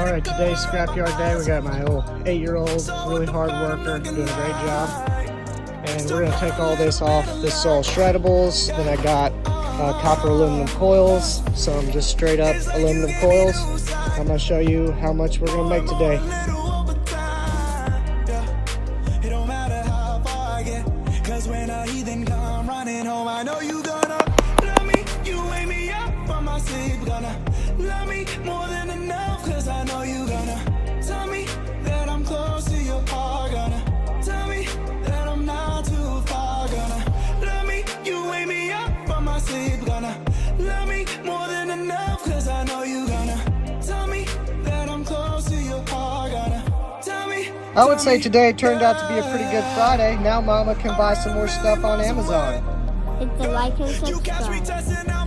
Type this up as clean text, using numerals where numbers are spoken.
Alright, today's Scrapyard day. We got my old 8-year-old, really hard worker, doing a great job. And we're going to take all this off. This is all shreddables. Then I got copper aluminum coils, some just straight up aluminum coils. I'm going to show you how much we're going to make today. When I even come running home, I know you gonna love me. You wake me up from my sleep, gonna love me more than enough. Cause I know you gonna tell me that I'm close to your heart. Gonna tell me that I'm not too far. Gonna love me, you wake me up from my sleep. Gonna love me more than enough. Cause I know you gonna tell me that I'm close to your heart. Gonna tell me. I would say today turned out to be a pretty good Friday. Now Mama can buy some more stuff on Amazon. Hit the like and subscribe.